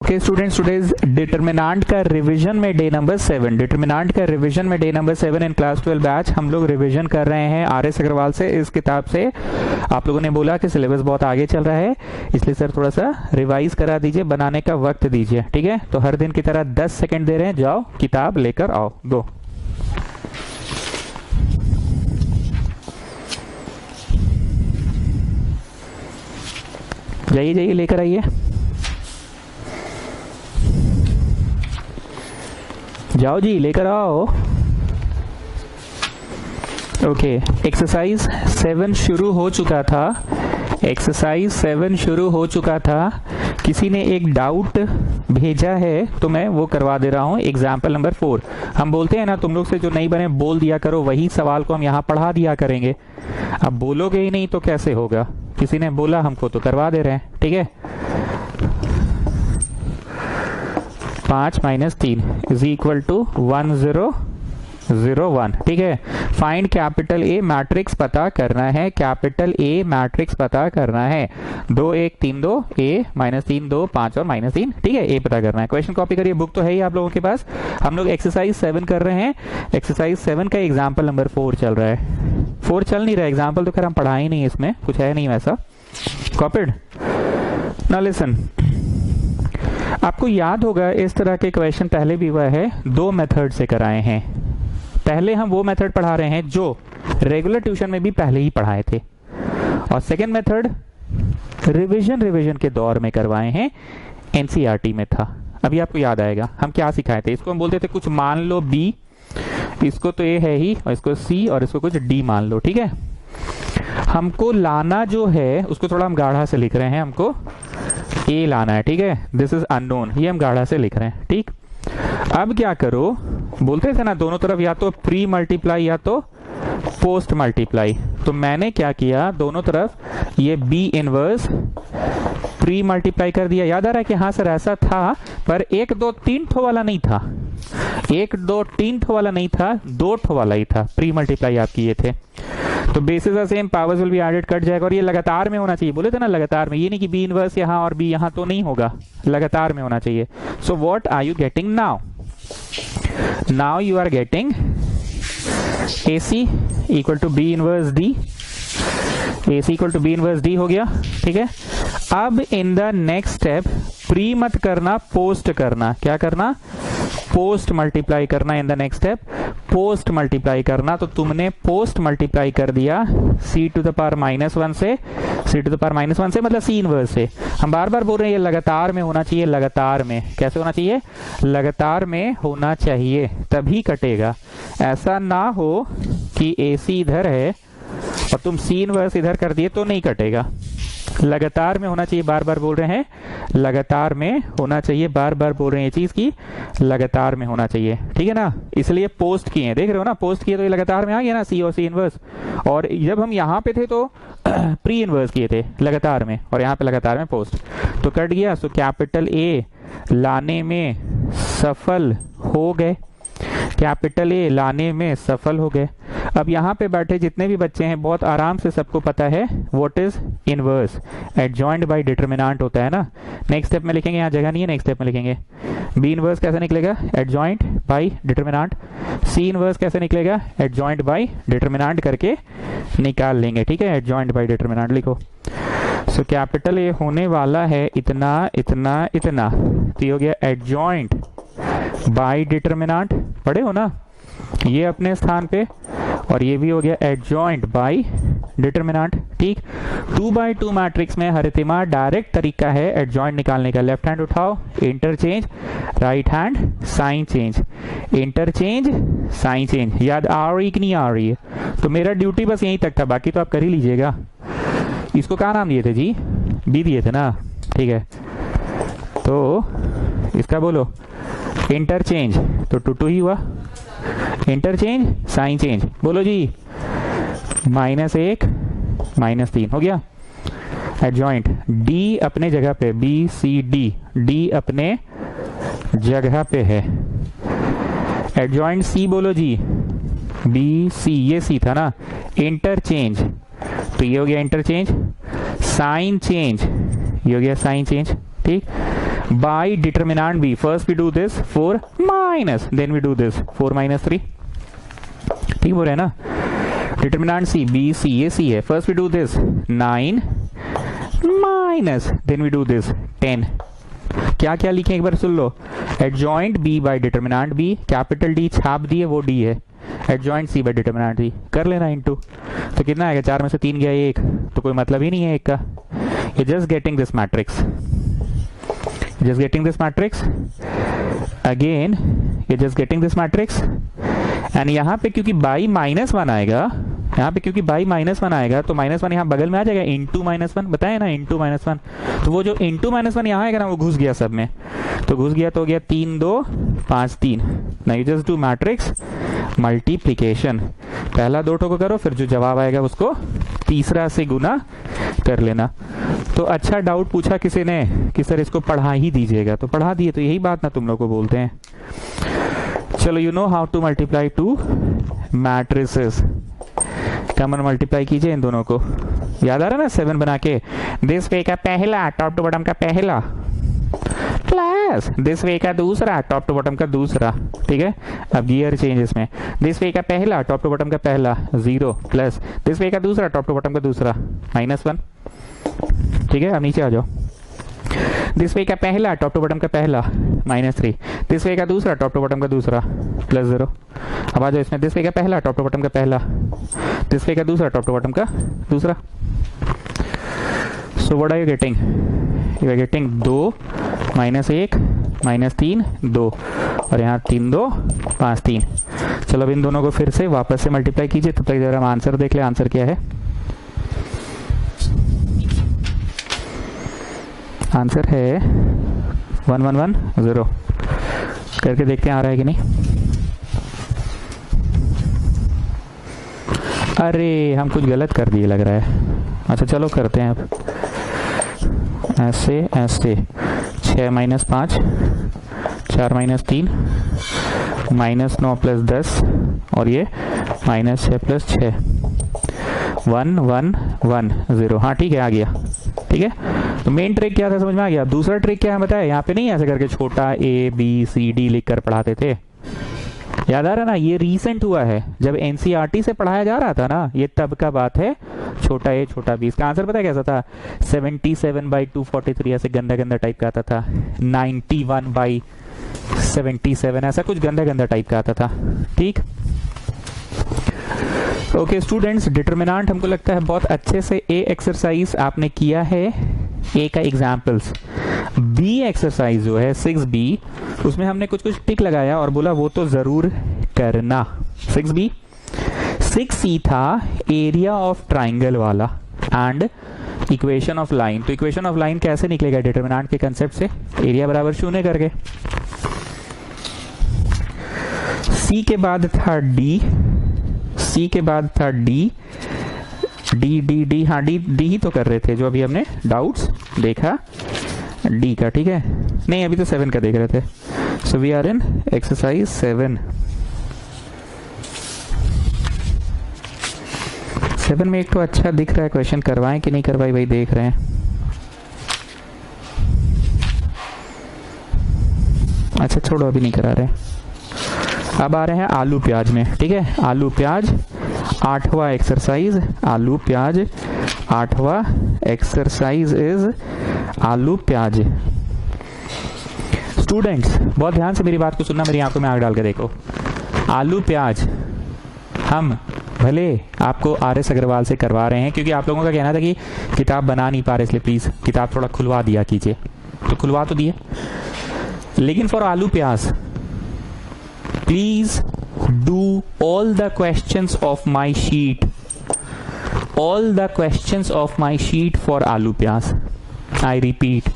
Okay students, today's determinant का revision में day number 7, determinant का रिवीजन में day number 7 in class 12 batch हम लोग रिवीजन कर रहे हैं आर.एस. अग्रवाल से। इस किताब से आप लोगों ने बोला कि सिलेबस बहुत आगे चल रहा है, इसलिए सर थोड़ा सा रिवाइज करा दीजिए, बनाने का वक्त दीजिए, ठीक है। तो हर दिन की तरह 10 सेकेंड दे रहे हैं, जाओ किताब लेकर आओ, गो। जाइए जाइए लेकर आइए, जाओ जी लेकर आओ। ओके, एक्सरसाइज 7 शुरू हो चुका था, एक्सरसाइज 7 शुरू हो चुका था। किसी ने एक डाउट भेजा है तो मैं वो करवा दे रहा हूँ। एग्जाम्पल नंबर 4, हम बोलते हैं ना तुम लोग से जो नहीं बने बोल दिया करो, वही सवाल को हम यहाँ पढ़ा दिया करेंगे। अब बोलोगे ही नहीं तो कैसे होगा, किसी ने बोला हमको तो करवा दे रहे हैं, ठीक है। 5 - 3 इज इक्वल टू 1001, ठीक है। फाइंड कैपिटल ए मैट्रिक्स पता करना है, कैपिटल ए मैट्रिक्स पता करना है। 2 1 3 2 ए -3 2 5 और -3, ठीक है। ए पता करना है। क्वेश्चन कॉपी करिए, बुक तो है ही आप लोगों के पास। हम लोग एक्सरसाइज 7 कर रहे हैं। एक्सरसाइज 7 का एग्जाम्पल नंबर 4 चल रहा है। 4 चल नहीं रहा, एग्जाम्पल तो खैर हम पढ़ा ही नहीं, इसमें कुछ है नहीं वैसा। कॉपीड ना, लिसन। आपको याद होगा इस तरह के क्वेश्चन पहले भी हुआ है, 2 मेथड से कराए हैं। पहले हम वो मेथड पढ़ा रहे हैं जो रेगुलर ट्यूशन में भी पहले ही पढ़ाए थे, और सेकंड मेथड रिवीजन के दौर में करवाए हैं, एनसीईआरटी में था। अभी आपको याद आएगा हम क्या सिखाए थे। इसको हम बोलते थे कुछ मान लो बी, इसको तो ए है ही, और इसको सी, और इसको कुछ डी मान लो, ठीक है। हमको लाना जो है उसको थोड़ा हम गाढ़ा से लिख रहे हैं, हमको ए लाना है, ठीक है। दिस इज अननोन, ये हम गाढ़ा से लिख रहे हैं, ठीक। अब क्या करो, बोलते थे ना दोनों तरफ या तो प्री मल्टीप्लाई या तो पोस्ट मल्टीप्लाई। तो मैंने क्या किया, दोनों तरफ ये बी इनवर्स प्री मल्टीप्लाई कर दिया। याद आ रहा है कि हाँ सर ऐसा था, पर 1 2 3 ठो वाला नहीं था, 1 2 3 ठो वाला नहीं था, 2 ठो वाला ही था। प्री मल्टीप्लाई आप किए थे तो basis the same powers will be added, cut जाएगा। और ये लगातार में होना चाहिए, बोले थे ना लगातार में, ये नहीं कि बी इनवर्स यहाँ और बी यहाँ, तो नहीं होगा, लगातार में होना चाहिए। So what are you getting now? Now you are getting AC equal to B inverse D, AC equal to B inverse D हो गया, ठीक है। अब in the next step pre मत करना, पोस्ट करना। क्या करना? पोस्ट मल्टीप्लाई करना। In the next step post multiply करना। तो तुमने पोस्ट मल्टीप्लाई कर दिया c टू द पावर -1 से, c टू द पावर -1 से मतलब c इनवर्स से। हम बार बार बोल रहे हैं ये लगातार में होना चाहिए, लगातार में। कैसे होना चाहिए? लगातार में होना चाहिए, तभी कटेगा। ऐसा ना हो कि AC इधर है और तुम c इनवर्स इधर कर दिए तो नहीं कटेगा। लगातार में होना चाहिए, बार बार बोल रहे हैं लगातार में होना चाहिए, बार बार बोल रहे हैं ये चीज की लगातार में होना चाहिए, ठीक है ना। इसलिए पोस्ट किए, देख रहे हो ना, पोस्ट किए तो ये लगातार में आ गया ना, सी और सी इनवर्स। और जब हम यहाँ पे थे तो प्री इनवर्स किए थे लगातार में, और यहाँ पे लगातार में पोस्ट, तो कट गया। सो कैपिटल ए लाने में सफल हो गए, कैपिटल ए लाने में सफल हो गए। अब यहाँ पे बैठे जितने भी बच्चे हैं बहुत आराम से सबको पता है what is inverse, adjoint by determinant होता है ना। नेक्स्ट स्टेप में लिखेंगे, यहाँ जगह नहीं है, नेक्स्ट स्टेप में लिखेंगे। बी इनवर्स कैसे निकलेगा? Adjoint by determinant. C inverse कैसे निकलेगा? एडजॉइंट बाय डिटरमिनेंट करके निकाल लेंगे, ठीक है। एडजॉइंट बाय डिटरमिनेंट लिखो। सो कैपिटल ए होने वाला है इतना इतना इतना, तो ये हो गया एडजॉइंट बाय डिटरमिनेंट, पढ़े हो ना ये अपने स्थान पे, और ये भी हो गया एडजॉइंट बाय डिटरमिनेंट, ठीक। 2x2 मैट्रिक्स में हरितिमा डायरेक्ट तरीका है एडजॉइंट निकालने का। लेफ्ट हैंड उठाओ, interchange, right hand sign change, interchange sign change. याद आ रही कि नहीं आ रही है? तो मेरा ड्यूटी बस यहीं तक था, बाकी तो आप कर ही लीजिएगा। इसको क्या नाम दिए थे जी? बी दिए थे ना, ठीक है। तो इसका बोलो इंटरचेंज, तो टू ही हुआ। इंटरचेंज साइन चेंज, बोलो जी। -1 -3 हो गया। एडजॉइंट डी अपने जगह पे, BCD, डी अपने जगह पे है। एडजॉइंट सी बोलो जी, BC, ये सी था ना। इंटरचेंज, तो ये हो गया इंटरचेंज। साइन चेंज, ये हो गया साइन चेंज, ठीक। by determinant b. First we do this 4 minus, then we do this 4 minus 3. ठीक बोल रहे हैं ना. डिटरमिनेंट सी, बी सी, ये सी है. First we do this 9 minus, then we do this 10. क्या क्या लिखे एक बार सुन लो. Adjoint B by determinant B, capital D छाप दिए वो डी है. Adjoint C by determinant D कर लेना इनटू. तो कितना आएगा, 4 में से 3 गया 1, तो कोई मतलब ही नहीं है 1 का. ये just getting this matrix, just getting this matrix again, you're just getting this matrix. and यहाँ पे क्योंकि बाई माइनस वन आएगा, यहाँ पे क्योंकि बाई माइनस वन आएगा तो माइनस वन यहाँ बगल में आ जाएगा. इंटू माइनस वन बताए ना, इंटू माइनस वन. तो वो जो इंटू माइनस वन यहाँ आएगा ना वो घुस गया सब में, तो घुस गया तो हो गया 3 2 5 3. Now you just do matrix multiplication. पहला 2 को करो, फिर जो जवाब आएगा उसको तीसरा से गुना कर लेना. तो अच्छा डाउट पूछा किसी ने कि सर इसको पढ़ा ही दीजिएगा, तो पढ़ा दिए. तो यही बात ना तुम लोग को बोलते हैं. चलो you know how to multiply two matrices. Common multiply कीजिए इन दोनों को. याद आ रहा है ना 7 बना के. दिस वे का पहला टॉप टू बॉटम का पहला प्लस दिस वे का दूसरा टॉप टू बॉटम का दूसरा. ठीक है, अब गियर चेंज इसमें. दिस वे का पहला टॉप टू बॉटम का पहला 0 प्लस दिस वे का दूसरा टॉप टू बॉटम का दूसरा -1. ठीक है, अब नीचे आ जाओ. दिस वे का पहला टॉप टू बॉटम का पहला -3. दिस वे का दूसरा टॉप टू बॉटम का दूसरा +0. अब आ जाओ इसमें. दिस वे का पहला टॉप टू बॉटम का पहला, दिस वे का दूसरा टॉप टू बॉटम का दूसरा. So what are you getting? You are getting 2 -1 -3 2, और यहाँ 3 2 5 3. चलो अब इन दोनों को फिर से वापस से मल्टीप्लाई कीजिए. तब तक जरा हम आंसर देख ले. आंसर क्या है? आंसर है 1 1 1 0. करके देखते हैं आ रहा है कि नहीं. अरे हम कुछ गलत कर दिए लग रहा है. अच्छा चलो करते हैं अब ऐसे ऐसे. 6 - 5 4 - 3 -9 + 10, और ये -6 + 6 1 1 1 0. हाँ ठीक है, आ गया. ठीक है, तो मेन ट्रिक क्या था समझ में आ गया. दूसरा ट्रिक क्या है बताया. यहाँ पे नहीं ऐसे करके छोटा a b c d लिख कर पढ़ाते थे. याद आ रहा ना, ये रीसेंट हुआ है. जब एनसीईआरटी से पढ़ाया जा रहा था ना, ये तब का बात है. छोटा a छोटा b. इसका आंसर पता है कैसा था? 77/243 ऐसे गंदा गंदा टाइप का आता था. 91/77 ऐसा कुछ गंदा गंदा टाइप का आता था. ठीक, ओके स्टूडेंट्स, डिटरमिनेंट हमको लगता है बहुत अच्छे से ए एक्सरसाइज आपने किया है. ए का एग्जाम्पल्स. बी एक्सरसाइज जो है 6b, उसमें हमने कुछ कुछ टिक लगाया और बोला वो तो जरूर करना. 6b 6c था एरिया ऑफ ट्राइंगल वाला एंड इक्वेशन ऑफ लाइन. तो इक्वेशन ऑफ लाइन कैसे निकलेगा डिटरमिनेंट के कंसेप्ट से? एरिया बराबर 0 करके. सी के बाद था डी, सी के बाद था डी डी डी डी. हाँ डी डी ही तो कर रहे थे जो अभी हमने डाउट्स देखा डी का. ठीक है, नहीं अभी तो 7 का देख रहे थे. So we are in exercise 7. 7 में एक तो अच्छा दिख रहा है क्वेश्चन. करवाएं कि नहीं करवाएं भाई, देख रहे हैं. अच्छा छोड़ो, अभी नहीं करा रहे. अब आ रहे हैं आलू प्याज में. ठीक है, आलू प्याज 8वां एक्सरसाइज. आलू प्याज 8वां एक्सरसाइज इज आलू प्याज. स्टूडेंट्स बहुत ध्यान से मेरी बात को सुनना, मेरी आंखों में आग डाल के देखो. आलू प्याज हम भले आपको RS अग्रवाल से करवा रहे हैं, क्योंकि आप लोगों का कहना था कि किताब बना नहीं पा रहे, इसलिए प्लीज किताब थोड़ा खुलवा दिया कीजिए. तो खुलवा तो दिए, लेकिन फॉर आलू प्याज please do all the questions of my sheet, all the questions of my sheet for aloo pyaz. I repeat,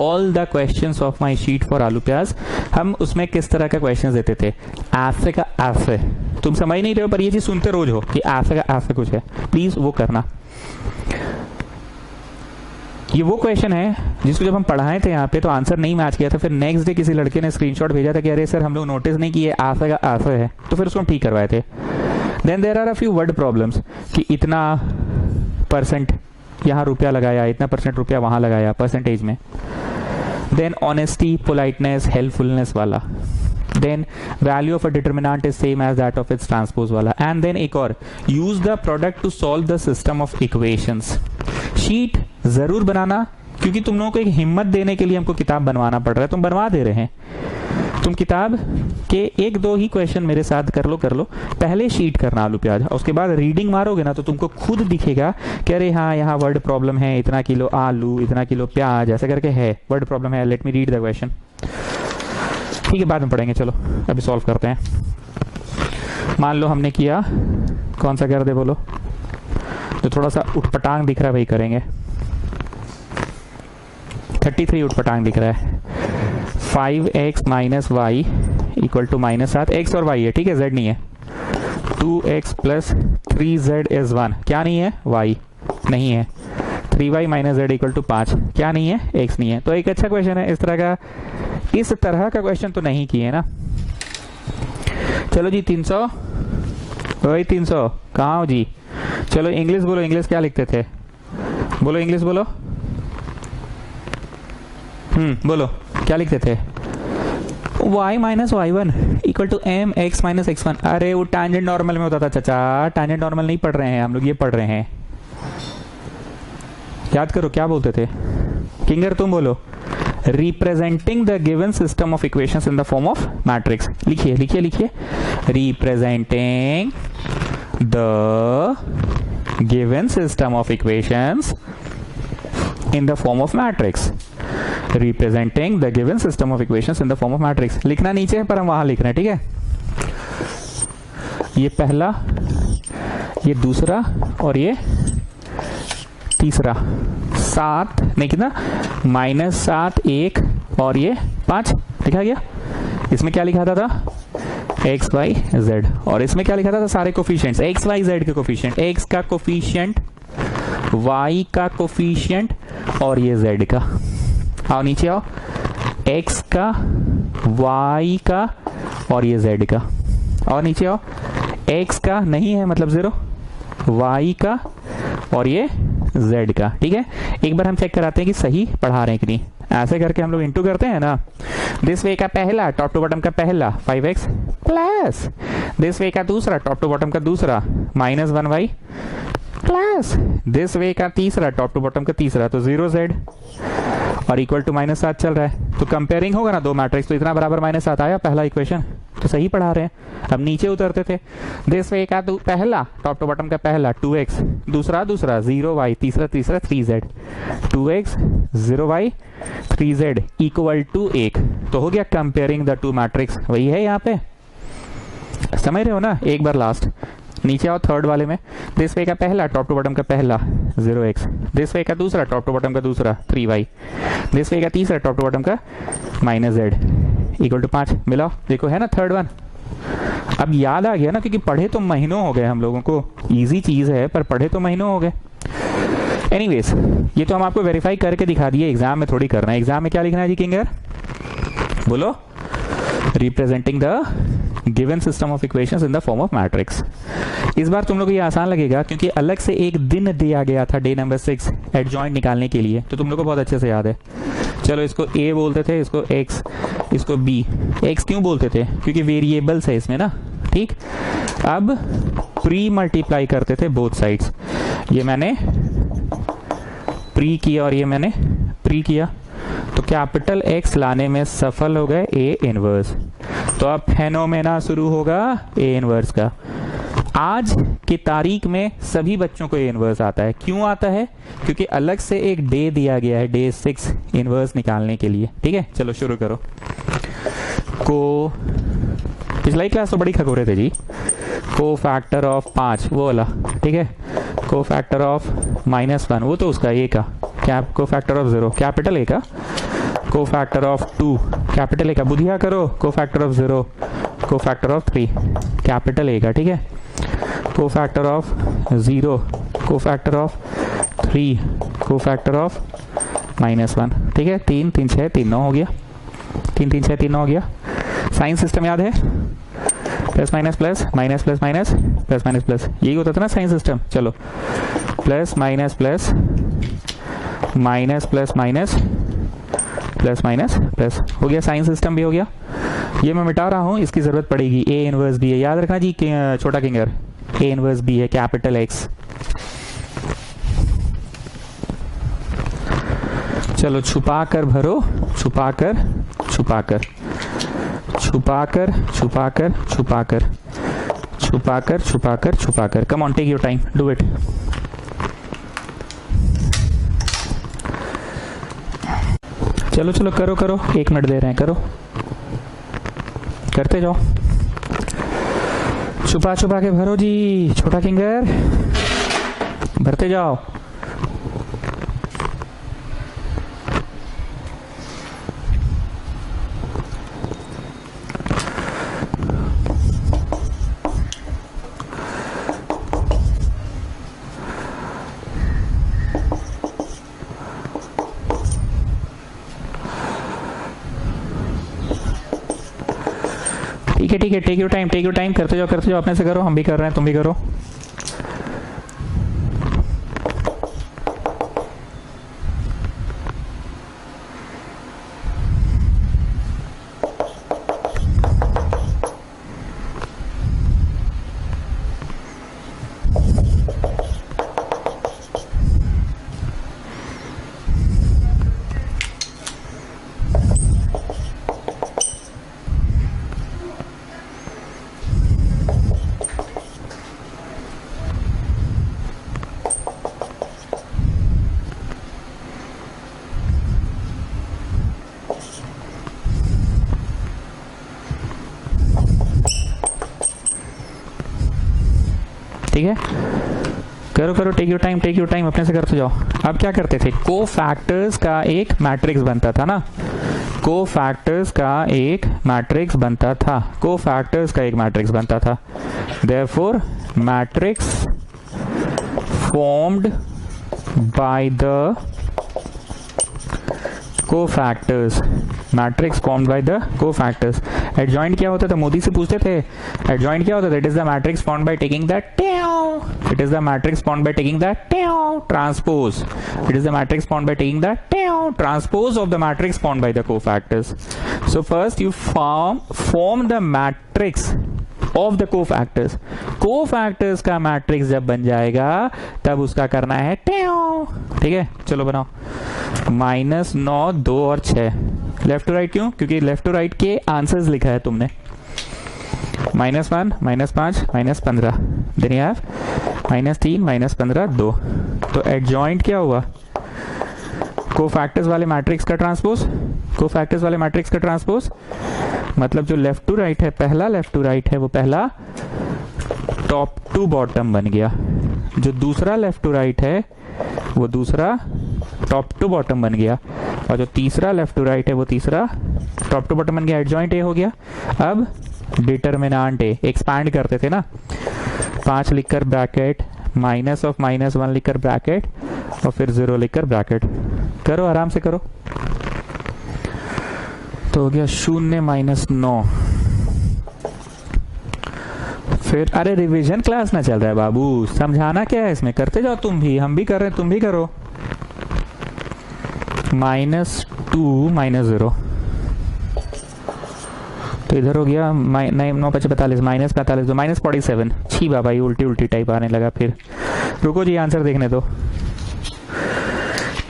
all the questions of my sheet for aloo pyaz. हम उसमें किस तरह का क्वेश्चंस देते थे? ऐसे का ऐसे. तुम समझ नहीं रहे हो पर ये चीज सुनते रोज हो कि ऐसे का ऐसे कुछ है. प्लीज वो करना. ये वो क्वेश्चन है जिसको जब हम पढ़ाए थे यहाँ पे तो आंसर नहीं मैच किया था. फिर नेक्स्ट डे किसी लड़के ने स्क्रीनशॉट भेजा था कि अरे सर हम लोग नोटिस नहीं किए आफे का आफे है, तो फिर उसको हम ठीक करवाए थे. Then there are a few word problems कि इतना % यहाँ रुपया लगाया, इतना % रुपया वहाँ लगाया परसेंटेज में. देन ऑनेस्टी, पोलाइटनेस, हेल्पफुलनेस वाला, then value of a determinant is same as that of its transpose वाला, एंड देन एक और, use the product to solve the system of equations. Sheet जरूर बनाना, क्योंकि तुम लोगों को एक हिम्मत देने के लिए हमको किताब बनवाना पड़ रहा है, तुम बनवा दे रहे हैं। तुम किताब के एक दो ही क्वेश्चन मेरे साथ कर लो पहले शीट करना आलू प्याज, उसके बाद रीडिंग मारोगे ना तो तुमको खुद दिखेगा कि अरे हाँ यहाँ वर्ड प्रॉब्लम है, इतना किलो आलू, इतना किलो प्याज, ऐसा करके है वर्ड प्रॉब्लम है। Let me read the question. ठीक है, बाद में पढ़ेंगे, चलो अभी सॉल्व करते हैं। मान लो हमने किया, कौन सा कर दे बोलो, जो थोड़ा सा उठपटांग दिख रहा है वही करेंगे। 33 उठपटांग दिख रहा है। 5x minus y equal to -7, x और y है, ठीक है, z नहीं है। 2x प्लस 3z इज 1, क्या नहीं है, y नहीं है। 3y minus z equal to 5, क्या नहीं है, x नहीं है। तो एक अच्छा क्वेश्चन है, इस तरह का क्वेश्चन तो नहीं किए ना। चलो जी 300, वही 300 कहाँ हो जी। चलो इंग्लिश बोलो, इंग्लिश क्या लिखते थे, बोलो इंग्लिश बोलो, बोलो क्या लिखते थे। y minus y1 equal to M x minus x1। अरे वो टैंजेंट नॉर्मल में होता था चाचा, टैंजेंट नॉर्मल नहीं पढ़ रहे हैं हम लोग, ये पढ़ रहे हैं। याद करो क्या बोलते थे, किंगर तुम बोलो। Representing the given system of equations in the form of matrix. लिखिए लिखिए लिखिए, representing the given system of equations in the form of matrix. Representing the given system of equations in the form of matrix. लिखना नीचे है पर हम वहां लिख रहे हैं, ठीक है। ये पहला, ये दूसरा और ये तीसरा। 7 नहीं कितना, -7 1 और ये 5 लिखा गया। इसमें क्या लिखा था x y z, और इसमें क्या लिखा था सारे कोफिशिएंट्स, x y z के कोफिशिएंट, x का कोफिशिएंट, y का कोफिशिएंट और ये z का। आओ नीचे आओ, x का, y का और ये z का। और नीचे आओ, x का नहीं है मतलब 0, y का और ये z का, ठीक है। एक बार हम चेक कराते हैं कि सही पढ़ा रहे हैं कि नहीं। ऐसे करके हम लोग इंटू करते हैं ना। दिस वे का पहला, टॉप टू बॉटम का पहला 5x प्लस दिस वे का दूसरा, टॉप टू बॉटम का दूसरा -1y प्लस दिस वे का तीसरा, टॉप टू बॉटम का तीसरा, तो 0z और इक्वल टू -7 चल रहा है। तो कंपेयरिंग होगा ना दो मैट्रिक्स, तो इतना बराबर -7 आया पहला इक्वेशन, तो सही पढ़ा रहे हैं। अब नीचे उतरते थे, दिस वे का पहला, टॉप टू बॉटम का पहला 2x, दूसरा 0y, तीसरा 3z, 2x 0y 3z equal to 1। तो हो गया कंपेयरिंग द टू मैट्रिक्स, वही है यहाँ पे, समझ रहे हो ना। एक बार लास्ट नीचे आओ थर्ड वाले में, दिस वे का पहला, टॉप टू बॉटम का पहला 0x, दिस वे का दूसरा, टॉप टू बॉटम का दूसरा 3y, दिस वे का तीसरा, टॉप टू बॉटम का -z इक्वल टू 5। मिलाओ, देखो है ना थर्ड वन। अब याद आ गया ना, क्योंकि पढ़े तो महीनों हो गए हम लोगों को, इजी चीज है पर पढ़े तो महीनों हो गए। एनीवेज, ये तो हम आपको वेरीफाई करके दिखा दिए, एग्जाम में थोड़ी करना है। एग्जाम में क्या लिखना है जी किंगर, बोलो। Representing the given system of equations in the form of matrix. इस बार तुम लोग को ये आसान लगेगा, क्योंकि अलग से एक दिन दिया गया था डे नंबर 6 एडजॉइंट निकालने के लिए, तो तुम लोग को बहुत अच्छे से याद है। चलो इसको a बोलते थे, इसको x, इसको b। x क्यों बोलते थे, क्योंकि वेरिएबल्स है इसमें ना, ठीक। अब प्री मल्टीप्लाई करते थे बोथ साइड्स, ये मैंने प्री किया और ये मैंने प्री किया, तो कैपिटल X लाने में सफल हो गए A इनवर्स। तो अब फेनोमेना शुरू होगा A इनवर्स का। आज की तारीख में सभी बच्चों को A इनवर्स आता है। क्यों आता है, क्योंकि अलग से एक डे दिया गया है, डे 6 इनवर्स निकालने के लिए, ठीक है। चलो शुरू करो। पिछला ही क्लास तो बड़ी खगोरे थे जी। को फैक्टर ऑफ 5 वो वाला, ठीक है। को फैक्टर ऑफ -1 वो तो उसका A का, क्या को फैक्टर ऑफ 0 कैपिटल A का, को फैक्टर ऑफ 2 कैपिटल A का, बुधिया करो। को फैक्टर ऑफ 0, को फैक्टर ऑफ 3 कैपिटल A का, ठीक है। को फैक्टर ऑफ 0, को फैक्टर ऑफ 3, को फैक्टर ऑफ -1, ठीक है। 3 3 6 3 9 हो गया, 3 3 6 3 9 हो गया। साइन सिस्टम याद है, plus minus plus, minus plus minus, plus minus plus, यही होता था ना साइन सिस्टम। चलो plus minus plus, minus plus minus, plus minus plus, हो गया, साइन सिस्टम भी हो गया। ये मैं मिटा रहा हूँ, इसकी जरूरत पड़ेगी। ए इनवर्स बी है, याद रखना जी, छोटा किंगर, ए इनवर्स बी है कैपिटल एक्स। चलो छुपा कर भरो, छुपा कर छुपा कर छुपा कर छुपा कर छुपा कर छुपा कर छुपा कर छुपा कर। Come on, take your time, do it. चलो चलो करो करो, 1 मिनट दे रहे हैं, करो, करते जाओ। छुपा छुपा के भरो जी, छोटा किंगर, भरते जाओ। ठीक है ठीक है, take your time, take your time, करते जाओ, अपने से करो, हम भी कर रहे हैं, तुम भी करो। ठीक है, करो करो, टेक योर टाइम, अपने से करते जाओ। अब क्या करते थे, को फैक्टर्स का एक मैट्रिक्स बनता था ना, को फैक्टर्स का एक मैट्रिक्स बनता था, को फैक्टर्स का एक मैट्रिक्स बनता था। Therefore matrix formed by the cofactors, matrix formed by the cofactors. Adjoint क्या होता था, मोदी से पूछते थे, एडजॉइंट क्या होता था, it is the matrix formed by taking the it is the matrix formed by taking the transpose, it is the matrix formed by taking the transpose of the matrix formed by the cofactors. So first you form the matrix of the cofactors. cofactors का matrix जब बन जाएगा तब उसका करना है ठीक है, चलो बनाओ। -9, 2 और 6, लेफ्ट टू राइट क्यों, क्योंकि लेफ्ट टू राइट के आंसर्स लिखा है तुमने। -1, -5, -15, देन यू हैव -3, -15, 2। तो एडजॉइंट क्या हुआ, कोफैक्टर्स वाले मैट्रिक्स का ट्रांसपोज, कोफैक्टर्स वाले मैट्रिक्स का ट्रांसपोज, मतलब जो लेफ्ट टू राइट है, पहला लेफ्ट टू राइट है वो पहला टॉप टू बॉटम बन गया, जो दूसरा लेफ्ट टू राइट है वो दूसरा टॉप टू बॉटम बन गया, और जो तीसरा लेफ्ट टू राइट है वो तीसरा टॉप टू बॉटम बन गया। एडजॉइंट ए हो गया। अब डिटरमिनेंट ए, एक्सपैंड करते थे ना, 5 लिखकर ब्रैकेट, माइनस ऑफ -1 लिखकर ब्रैकेट, और फिर 0 लिखकर ब्रैकेट। करो, आराम से करो। तो हो गया 0 - 9। फिर अरे रिवीजन क्लास ना चल रहा है बाबू, समझाना क्या है इसमें, करते जाओ तुम भी, हम भी कर रहे हैं, तुम भी करो। -2 -0, तो इधर हो गया 9 × 5 = 45, -45 तो -47। छी बाबा, ये उल्टी उल्टी टाइप आने लगा। फिर रुको जी, आंसर देखने दो।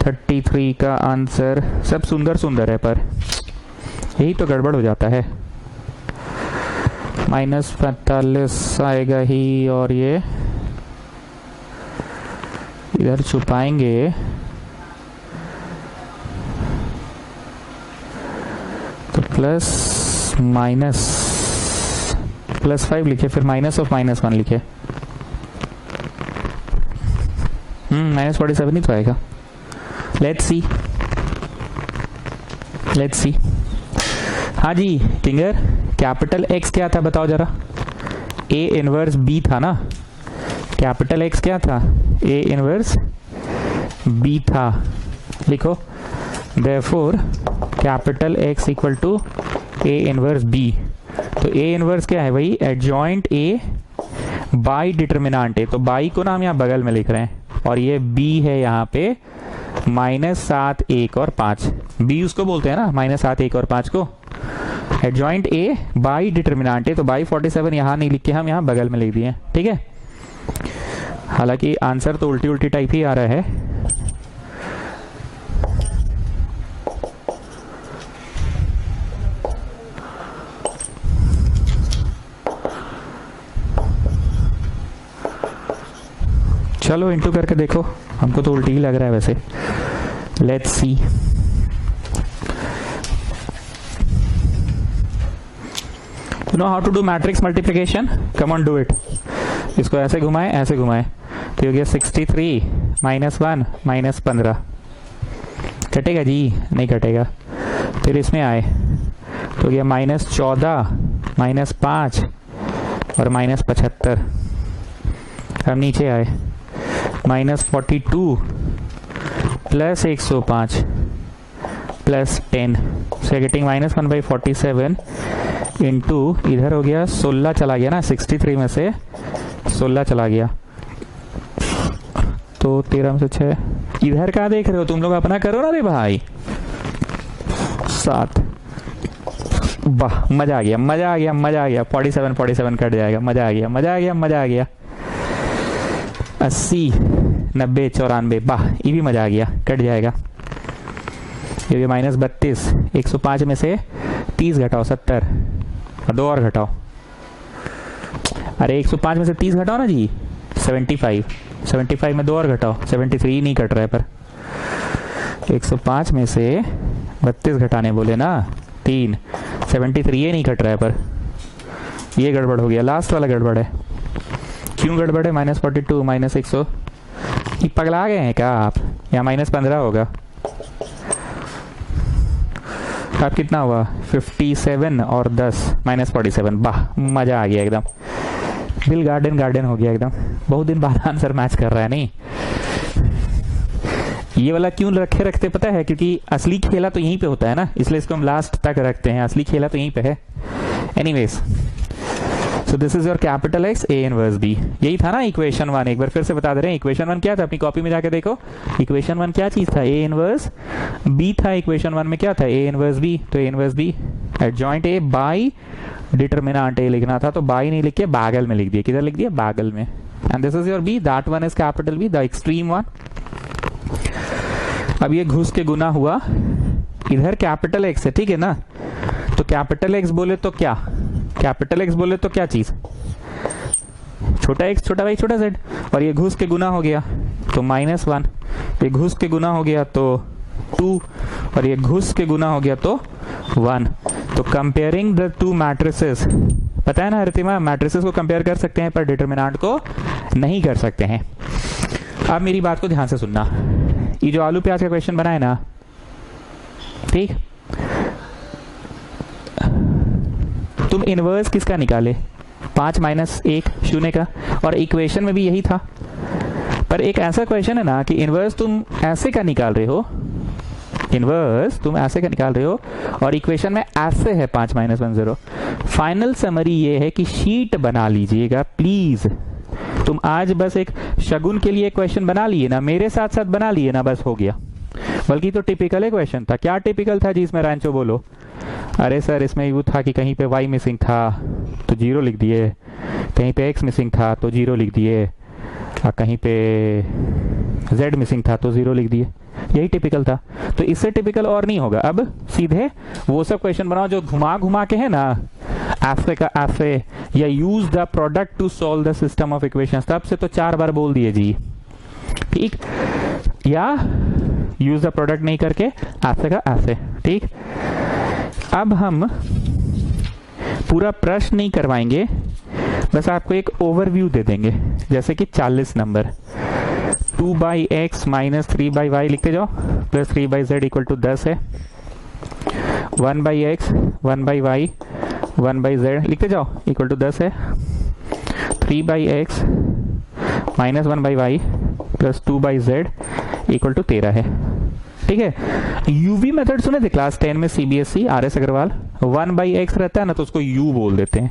33 का आंसर सब सुंदर सुंदर है, पर यही तो गड़बड़ हो जाता है। -45 आएगा ही, और ये इधर छुपाएंगे तो +5 लिखे, फिर -1 लिखे। -47 ही तो आएगा। Let's see. हाँ जी किंगर, कैपिटल एक्स क्या था बताओ जरा। ए इनवर्स बी था ना, कैपिटल एक्स क्या था, ए इनवर्स बी था। लिखो, therefore capital X equal to A inverse B. तो ए इनवर्स क्या है भाई, adjoint A by determinant A. तो बाई को ना हम यहाँ बगल में लिख रहे हैं, और ये बी है यहाँ पे -7 1 और 5, बी उसको बोलते हैं ना -7 1 और 5 को। एडजॉइंट ए बाई डिटर्मिनेंट ए, तो बाई 47 यहाँ नहीं लिख के हम यहाँ बगल में लिख दिए, ठीक है। हालांकि आंसर तो उल्टी उल्टी टाइप ही आ रहा है। चलो इंटू करके देखो, हमको तो उल्टी ही लग रहा है वैसे। Let's see. You know how to do matrix multiplication? Come on, do it. इसको ऐसे घुमाए ऐसे घुमाए तो हो गया 63 -1 -15। कटेगा जी? नहीं कटेगा। फिर इसमें आए तो हो गया -14 -5 और -75। अब नीचे आए -42 plus 105 plus 10, so getting -1/47 into इधर हो गया 16 चला गया ना, 63 में से 16 चला गया तो 13 में से 6। इधर क्या देख रहे हो तुम लोग, अपना करो ना रे भाई। 7। वाह, मजा आ गया मजा आ गया मजा आ गया। 47 कट जाएगा, मजा आ गया मजा आ गया मजा आ गया। 80 90 94, वाह ये भी मजा आ गया, कट जाएगा। ये -32, 105 में से 30 घटाओ 70 और 2 और घटाओ। अरे 105 में से 30 घटाओ ना जी, 75 में 2 और घटाओ, 73 नहीं कट रहा है पर 105 में से 32 घटाने बोले ना 3, 73 ये नहीं कट रहा है पर ये गड़बड़ हो गया, लास्ट वाला गड़बड़ है। क्यों गड़बड़ है? -42 -100, ये पगला गए हैं क्या आप? या -15 होगा। अब कितना हुआ? 57 और 10 -47। वाह मजा आ गया एकदम, दिल गार्डन हो गया एकदम। बहुत दिन बाद आंसर मैच कर रहा है। नहीं ये वाला क्यों रखते पता है? क्योंकि असली खेला तो यहीं पे होता है ना, इसलिए इसको हम लास्ट तक रखते हैं। असली खेला तो यहीं पे है। Anyways, so this is your capital X A inverse B. यही था ना इक्वेशन 1। एक बार फिर से बता दे रहे हैं, इक्वेशन 1 क्या था? अपनी कॉपी में जाके देखो, इक्वेशन 1 क्या चीज था? ए इनवर्स बी था। इक्वेशन 1 में क्या था? A inverse B. तो A inverse B adjoint A by determinant A लिखना था, तो बाई नहीं लिख के बागल में लिख दिया। किधर लिख दिया? बागल में। And this is your B, that one is capital B, the extreme one. अब ये घुस के गुना हुआ, इधर कैपिटल एक्स है, ठीक है ना? तो कैपिटल एक्स बोले तो क्या? कैपिटल एक्स बोले तो क्या चीज? छोटा एक्स छोटा वाई छोटा जेड। और ये घुस के गुना हो गया तो -1, ये घुस के गुना हो गया तो 2, और ये घुस के गुना हो गया तो 1। तो कंपेयरिंग द टू मैट्रिसेस, पता है ना रितिमा, मैट्रिसेस को कंपेयर कर सकते हैं पर डिटरमिनेंट को नहीं कर सकते हैं। अब मेरी बात को ध्यान से सुनना, ये जो आलू प्याज का क्वेश्चन बना है ना, ठीक, तुम इनवर्स किसका निकाले? 5 - 1 0 का। और इक्वेशन में भी यही था, पर एक ऐसा क्वेश्चन है ना कि इनवर्स तुम ऐसे का निकाल रहे हो, इनवर्स तुम ऐसे का निकाल रहे हो और इक्वेशन में ऐसे है 5 - 1 0। फाइनल समरी ये है कि शीट बना लीजिएगा प्लीज। तुम आज बस एक शगुन के लिए क्वेश्चन बना लिए ना, मेरे साथ साथ बना लिए ना, बस हो गया। बल्कि तो टिपिकल क्वेश्चन था। क्या टिपिकल था जी इसमें रांचो? बोलो। अरे सर इसमें यू था कि कहीं पे y मिसिंग था तो 0 लिख दिए, कहीं पे x मिसिंग था तो 0 लिख दिए, और कहीं पे z मिसिंग था तो 0 लिख दिए। यही टिपिकल था। तो इससे टिपिकल और नहीं होगा। अब सीधे वो सब क्वेश्चन बनाओ जो घुमा घुमा के है ना, ऐसे का ऐसे, या use the product to solve the system of equations, तब से तो 4 बार बोल दिए जी, ठीक। या यूज द प्रोडक्ट नहीं करके ऐसे का ऐसे, ठीक। अब हम पूरा प्रश्न नहीं करवाएंगे, बस आपको एक ओवरव्यू दे देंगे। जैसे कि 40 नंबर 2/x - 3/y लिखते जाओ, प्लस 3/z = 10 है। 1/x 1/y 1/z लिखते जाओ = 10 है। 3/x - 1/y प्लस 2/z = 13 है, ठीक है। यूवी मेथड सुने थे क्लास 10 में, सीबीएसई RS अग्रवाल। 1/x रहता है ना तो उसको u बोल देते हैं,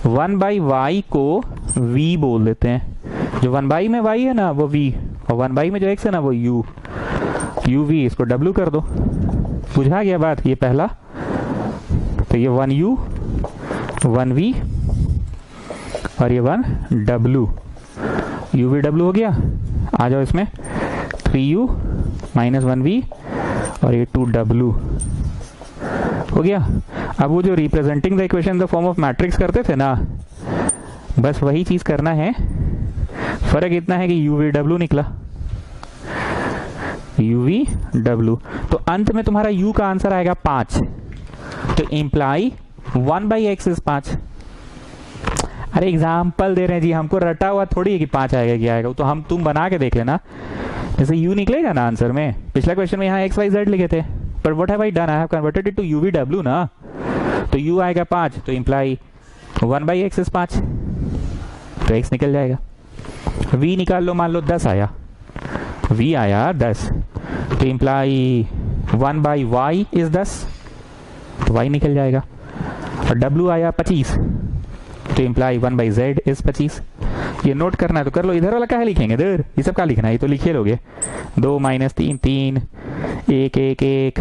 1/y को v बोल देते हैं। जो 1/y में y है ना वो v, और 1/y में जो x है ना वो u। यूवी, इसको डब्लू कर दो, बुझा गया बात। ये पहला, तो ये 1u 1v और ये 1w, यूवी डब्लू हो गया। आ जाओ इसमें 3u माइनस 1v और ये 2w हो गया। अब वो जो representing the equation the form of matrix करते थे ना, बस वही चीज करना है। फर्क इतना है कि यूवी डब्लू निकला, यूवी डब्लू, तो अंत में तुम्हारा u का आंसर आएगा 5, तो इम्प्लाई 1/x इज 5। अरे एग्जाम्पल दे रहे हैं जी, हमको रटा हुआ थोड़ी है कि 5 आएगा क्या आएगा, तो हम तुम बना के देख लेना। जैसे u निकलेगा ना आंसर में, पिछला क्वेश्चन में यहाँ x y z लिखे थे, but what have I done, I have converted it to U V W ना, तो u आएगा 5, तो इम्प्लाई 1/x इज 5, तो x निकल जाएगा। v निकाल लो, मान लो 10 आया, v आया 10, तो इम्प्लाई 1/y इज 10, तो y निकल जाएगा। और w आया 25, तो इम्प्लाई 1/z इज 25। ये नोट करना है तो कर लो, इधर वाला क्या लिखेंगे, इधर ये सब क्या लिखना है, ये तो लिखे लोगे। 2 - 3 3, 1 1 1,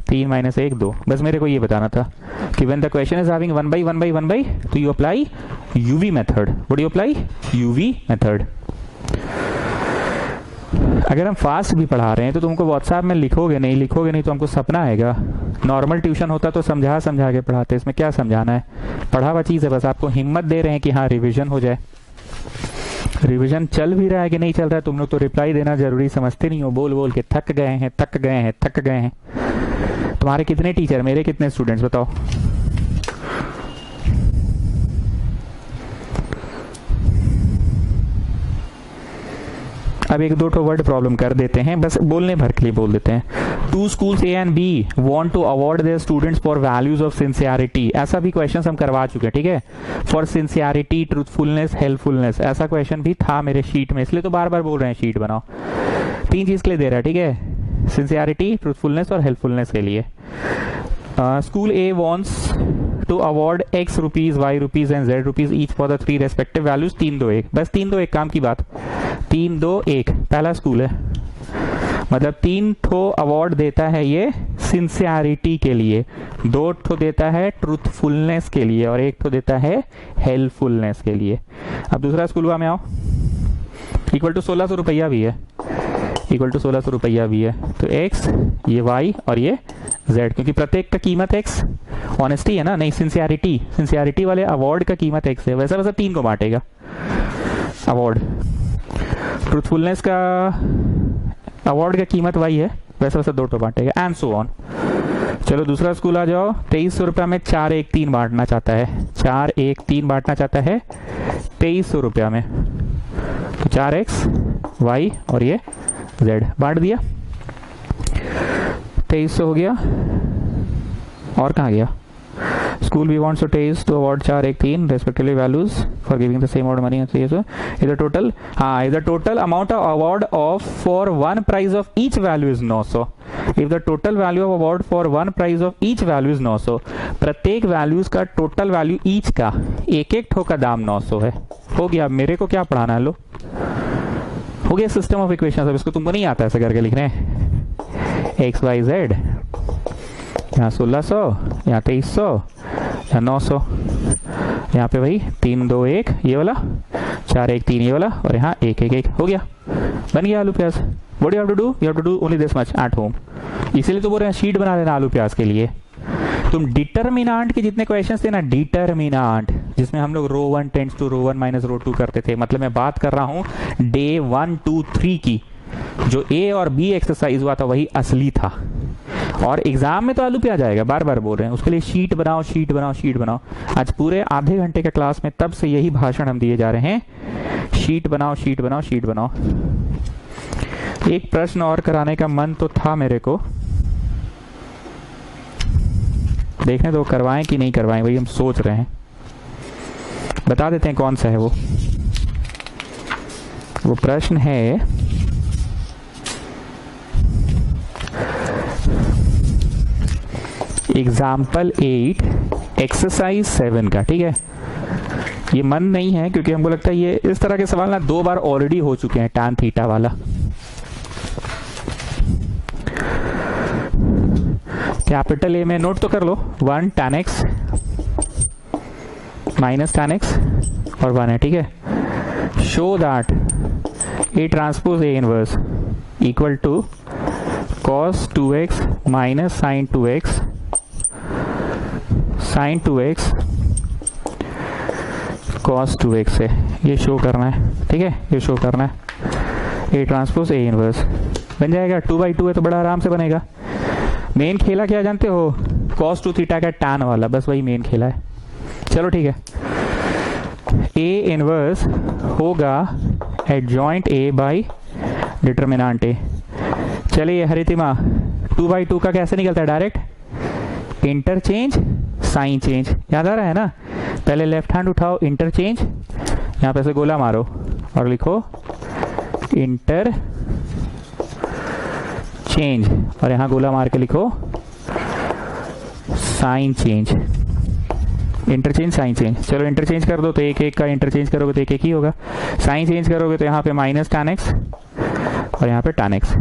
3 - 1 2, बस मेरे को ये बताना था कि when the question is having 1/1/1, तो you apply UV method. What you apply, UV method. अगर हम फास्ट भी पढ़ा रहे हैं तो तुमको व्हाट्सएप में लिखोगे नहीं तो हमको सपना आएगा। नॉर्मल ट्यूशन होता तो समझा के पढ़ाते, इसमें क्या समझाना है, पढ़ा हुआ चीज़ है, बस आपको हिम्मत दे रहे हैं कि हाँ रिवीजन हो जाए। रिवीजन चल भी रहा है कि नहीं चल रहा है, तुम लोग तो रिप्लाई देना जरूरी समझते नहीं हो, बोल बोल के थक गए हैं। तुम्हारे कितने टीचर, मेरे कितने स्टूडेंट्स, बताओ। अब 1 2 वर्ड प्रॉब्लम कर देते हैं, बस बोलने भर के लिए बोल देते हैं। 2 schools A and B want to award their students for values of sincerity, ऐसा भी क्वेश्चन हम करवा चुके हैं, ठीक है। फॉर सिंसियरिटी, ट्रूथफुलनेस, हेल्पफुलनेस, ऐसा क्वेश्चन भी था मेरे शीट में, इसलिए तो बार बार बोल रहे हैं शीट बनाओ। 3 चीज के लिए दे रहा है, ठीक है, सिंसियरिटी, ट्रूथफुलनेस और हेल्पफुलनेस के लिए। School A wants to award x rupees, y rupees and z rupees each for the 3 respective values 3 2 1, बस 3 2 1 काम की बात। 3 2 1 पहला स्कूल है, मतलब 3 ठो अवार्ड देता है ये सिंसियरिटी के लिए, 2 ठो देता है ट्रूथफुलनेस के लिए और 1 ठो देता है हेल्पफुलनेस के लिए। अब दूसरा स्कूल में आओ, इक्वल टू 1600 रुपया भी है, तो x, ये y और ये z, क्योंकि प्रत्येक का कीमत x, ऑनेस्टी है ना, नहीं सिंसियरिटी वाले अवार्ड का कीमत x है, वैसा 3 को बांटेगा अवार्ड। ट्रूथफुलनेस का अवार्ड का कीमत y है, वैसा 2 को बांटेगा, एंड सो ऑन। चलो दूसरा स्कूल आ जाओ, 2300 रुपया में 4 1 3 बांटना चाहता है, 4 1 3 बांटना चाहता है 2300 रुपया में, तो 4x y और ये z बांट दिया, 2300 हो गया। और कहाँ गया, school we wants to test to award 4 1 3 respectively values for giving the same amount money, is the total, हाँ is the total amount of award of for 1 prize of each value is 900। If the total value of award for 1 prize of each value is 900, प्रत्येक values का total value each का, एक ठो का दाम 900 है। हो गया, मेरे को क्या पढ़ाना है, लो हो गया सिस्टम ऑफ इक्वेशन। अब इसको तुमको नहीं आता ऐसे करके लिखने, एक्स वाई जेड, यहाँ 1600, यहाँ 2300, यहाँ 900, यहाँ पे भाई 3 2 1 ये वाला, 4 1 3 ये वाला, और यहाँ 1 1 1 हो गया, बन गया आलू प्याज। What you have to do only this much at home. इसीलिए तो बोल रहे हैं शीट बना लेना आलू प्याज के लिए। तुम डिटर्मिनांट के जितने क्वेश्चंस थे ना, डिटर्मिनांट जिसमें हम लोग row 1 tends to row 1 minus row 2 करते थे, मतलब मैं बात कर रहा हूँ डे 1 2 3 की, जो ए और बी एक्सरसाइज हुआ था वही असली था। और एग्जाम में तो आलू प्याज आएगा, बार बार बोल रहे हैं, उसके लिए शीट बनाओ। आज पूरे आधे घंटे के क्लास में तब से यही भाषण हम दिए जा रहे हैं, शीट बनाओ। एक प्रश्न और कराने का मन तो था मेरे को, देखने दो करवाएं कि नहीं करवाएं, वही हम सोच रहे हैं। बता देते हैं कौन सा है वो प्रश्न है एग्जाम्पल 8 एक्सरसाइज 7 का, ठीक है। ये मन नहीं है क्योंकि हमको लगता है ये इस तरह के सवाल ना 2 बार ऑलरेडी हो चुके हैं, tan थीटा वाला। कैपिटल ए में नोट तो कर लो, 1 tan x minus tan x और 1 है, ठीक है। Show that A transpose A inverse equal to cos 2x minus sin 2x sin 2x cos 2x है, ये शो करना है, ठीक है, ये शो करना है। ए ट्रांसपोज ए इनवर्स बन जाएगा, 2/2 है तो बड़ा आराम से बनेगा। मेन खेला क्या जानते हो, cos 2 थीटा का tan वाला, बस वही मेन खेला है। चलो ठीक है, ए इनवर्स होगा एडजॉइंट ए बाई डिटर्मिनेंट ए। चलिए हरितिमा, 2/2 का कैसे निकलता है, डायरेक्ट इंटरचेंज साइन चेंज, याद आ रहा है ना। पहले लेफ्ट हैंड उठाओ, इंटरचेंज, यहाँ पे से गोला मारो और लिखो इंटर चेंज, और यहाँ गोला मार के लिखो sign change, interchange sign change. चलो इंटरचेंज कर दो तो एक एक का इंटरचेंज करोगे तो एक एक ही होगा, साइन चेंज करोगे तो यहाँ पे माइनस tan x और यहाँ पे tan x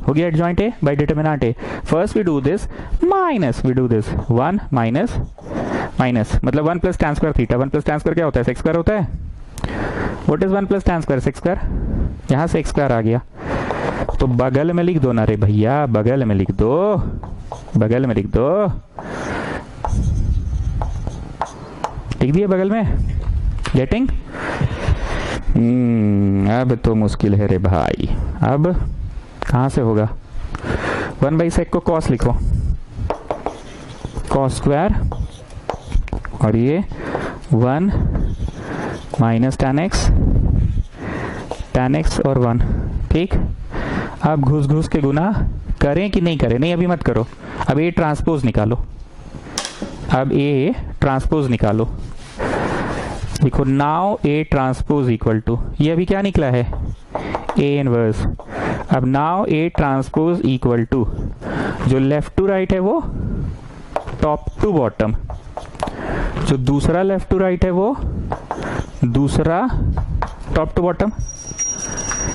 हो गया adjoint A by determinant A. First we do this minus, we do this 1 minus minus, मतलब 1 plus tan square theta, 1 plus tan square क्या होता है, सेक्स स्क्वायर होता है। What is 1 plus tan square, sec square, यहाँ से x square आ गया तो बगल में लिख दो ना रे भैया, बगल में लिख दो, बगल में लिख दो, लिख दिए बगल में, गेटिंग। अब तो मुश्किल है रे भाई, अब कहां से होगा। 1/sec को cos लिखो, cos स्क्वायर, और ये 1 माइनस tan x और 1, ठीक। अब घुस घुस के गुना करें कि नहीं करें, नहीं अभी मत करो, अब ए ट्रांसपोज निकालो, अब ए ट्रांसपोज निकालो, देखो now A transpose equal to, ये अभी क्या निकला है, ए इनवर्स। अब now A transpose equal to, जो लेफ्ट टू राइट है वो टॉप टू बॉटम, जो दूसरा लेफ्ट टू राइट है वो दूसरा टॉप टू बॉटम।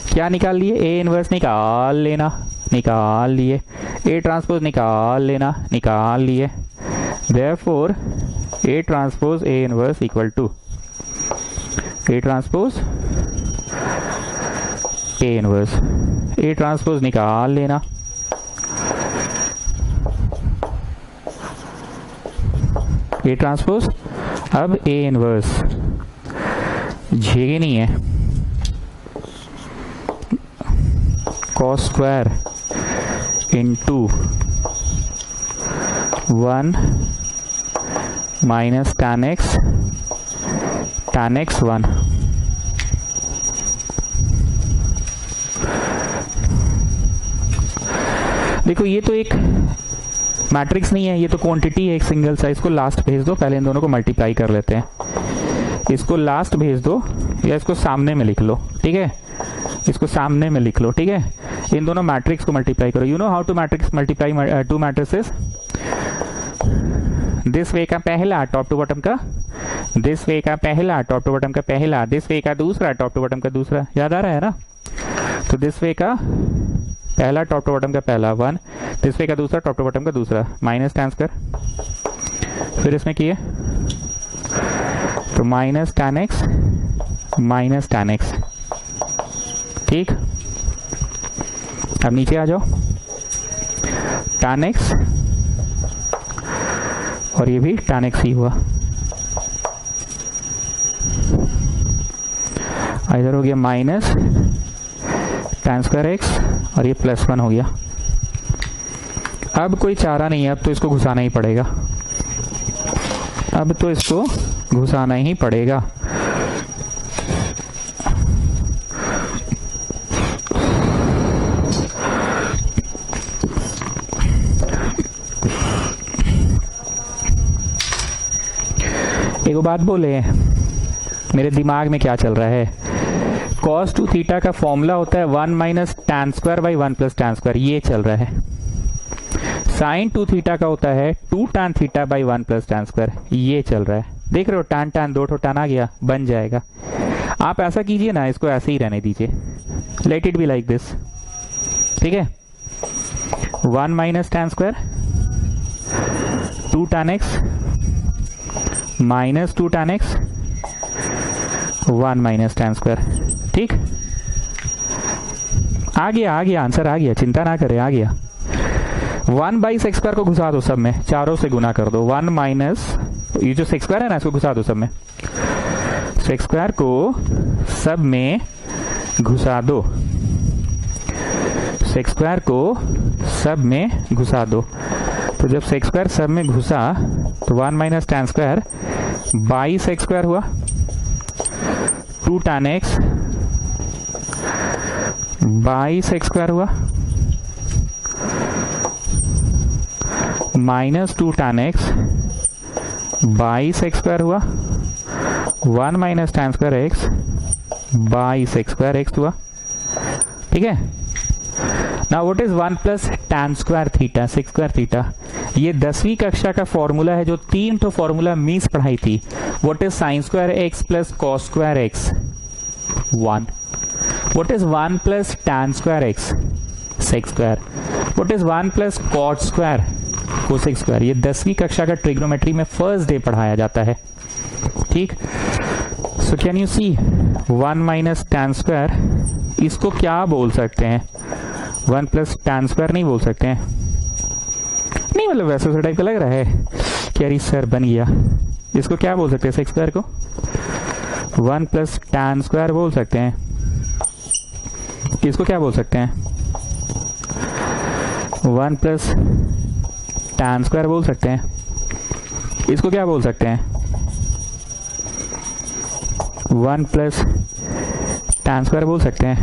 क्या निकाल लिए, ए इनवर्स निकाल लेना, निकाल लिए, ए ट्रांसपोज निकाल लेना, निकाल लिए। Therefore, A transpose A inverse equal to A transpose A inverse, A transpose निकाल लेना, A transpose। अब A inverse झेगे नहीं है, cos square into 1 minus tan x 1। देखो ये तो एक मैट्रिक्स नहीं है, ये तो क्वांटिटी है, एक सिंगल सा। इसको लास्ट भेज दो, पहले इन दोनों को मल्टीप्लाई कर लेते हैं। इसको लास्ट भेज दो या इसको सामने में लिख लो, ठीक है, इसको सामने में लिख लो, ठीक है। इन दोनों मैट्रिक्स को मल्टीप्लाई करो। You know how to matrix multiply two matrices, this way का पहला टॉप टू बॉटम का, दिस वे का पहला टॉप टू बॉटम का पहला, दिस वे का दूसरा टॉप टू बॉटम का दूसरा, याद आ रहा है ना। तो दिस वे का पहला टॉप टू बॉटम का पहला 1, दिस वे का दूसरा टॉप टू बॉटम का दूसरा, माइनस tan स्क्वायर, फिर इसमें किए तो माइनस tan x, ठीक। अब नीचे आ जाओ, tan x और ये भी tan x ही हुआ, इधर हो गया माइनस tan स्क्वायर x और ये +1 हो गया। अब कोई चारा नहीं है, अब तो इसको घुसाना ही पड़ेगा, अब तो इसको घुसाना ही पड़ेगा। एक बात बोले, मेरे दिमाग में क्या चल रहा है, cos 2 थीटा का फॉर्मूला होता है 1 minus tan square by 1 plus tan square, ये चल रहा है। sin 2 थीटा का होता है 2 tan theta by 1 plus tan square, ये चल रहा है। देख रहे हो, tan tan दो ठो tan आ गया, बन जाएगा। आप ऐसा कीजिए ना, इसको ऐसे ही रहने दीजिए, let it be like this, ठीक है। 1 minus tan square 2 tan x minus 2 tan x 1 minus tan square. ठीक, आ गया आंसर आ गया, चिंता ना करें, आ गया। 1 बाई सेक्स स्क्वायर को घुसा दो सब में, चारों से गुना कर दो। 1 माइनस ये जो सेक्स स्क्वायर है ना, इसको घुसा दो सब में। सेक्स स्क्वायर को सब में घुसा दो, सेक्स स्क्वायर को सब में घुसा दो। तो जब सेक्स स्क्वायर सब में घुसा तो 1 minus tan square by sec square हुआ, 2 tan x by sec square हुआ, minus 2 tan x by sec square हुआ, 1 minus tan square x by sec square x हुआ। ठीक है, now what is 1 plus tan square theta, sec square theta. ये 10वीं कक्षा का फॉर्मूला है जो 3 तो फॉर्मूला मिस पढ़ाई थी। What is sine square x plus cos square x 1। What is 1 plus tan square x sec square. What is 1 plus cot square cosec square. ये 10वीं कक्षा का ट्रिग्नोमेट्री में फर्स्ट डे पढ़ाया जाता है। ठीक, so can you see 1 minus tan square, इसको क्या बोल सकते हैं? 1 प्लस tan स्क्वायर नहीं बोल सकते हैं, नहीं मतलब वैसे उस टाइप का लग रहा है कि यार सर बन गया। इसको क्या बोल सकते हैं? सेक्स स्क्वायर को 1 प्लस tan स्क्वायर बोल सकते हैं। इसको क्या बोल सकते हैं? 1 प्लस tan स्क्वायर बोल सकते हैं। इसको क्या बोल सकते हैं? 1 प्लस tan स्क्वायर बोल सकते हैं।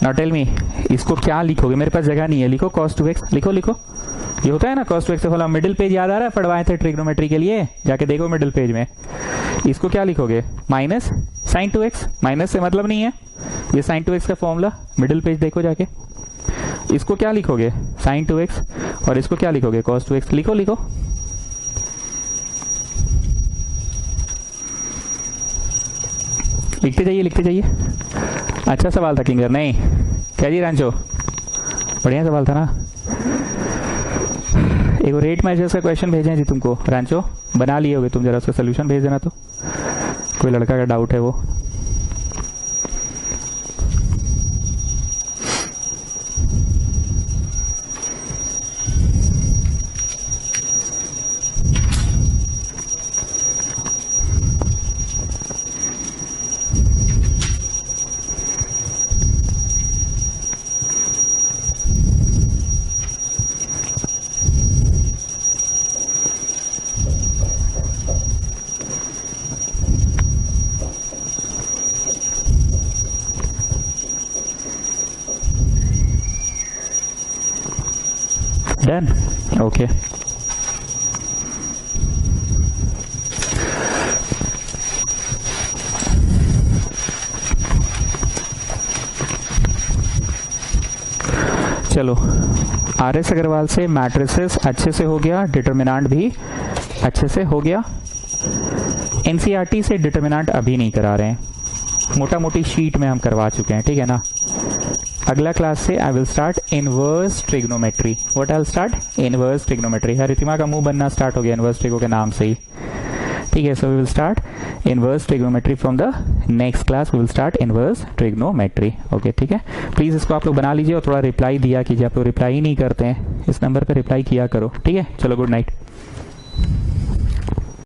नाउ टेल मी, इसको क्या लिखोगे? मेरे पास जगह नहीं है, लिखो cos 2x, लिखो लिखो। ये होता है ना cos 2x से फॉलो। मिडिल पेज याद आ रहा है, पढ़वाए थे ट्रिग्नोमेट्री के लिए, जाके देखो मिडिल पेज में। इसको क्या लिखोगे? माइनस साइन 2x, माइनस से मतलब नहीं है, ये साइन 2x का फॉर्मूला, मिडिल पेज देखो जाके। इसको क्या लिखोगे? साइन 2x, और इसको क्या लिखोगे? cos 2x। लिखो लिखो, लिखते जाइए लिखते जाइए। अच्छा सवाल था किंगर, नहीं क्या जी रांचो, बढ़िया सवाल था ना। एक रेट मेजर्स का क्वेश्चन भेजे जी तुमको रांचो, बना लिए होगे तुम, जरा उसका सोल्यूशन भेज देना। तो कोई लड़का का डाउट है वो। Done? Okay. चलो, आर.एस. अग्रवाल से मैट्रिसेस अच्छे से हो गया, डिटर्मिनेंट भी अच्छे से हो गया। एनसीईआरटी से डिटर्मिनेंट अभी नहीं करा रहे हैं, मोटा मोटी शीट में हम करवा चुके हैं, ठीक है ना। अगला क्लास से I will start inverse trigonometry. What I will start? Inverse trigonometry. Ritima का मुंह बनना स्टार्ट हो गया इनवर्स ट्रिगो के नाम से ही, ठीक है। So we will start inverse trigonometry from the next class. We will start inverse trigonometry. Okay, ठीक है। प्लीज इसको आप लोग बना लीजिए और थोड़ा रिप्लाई दिया कीजिए। आप लोग रिप्लाई ही नहीं करते हैं, इस नंबर पर रिप्लाई किया करो, ठीक है। चलो, गुड नाइट।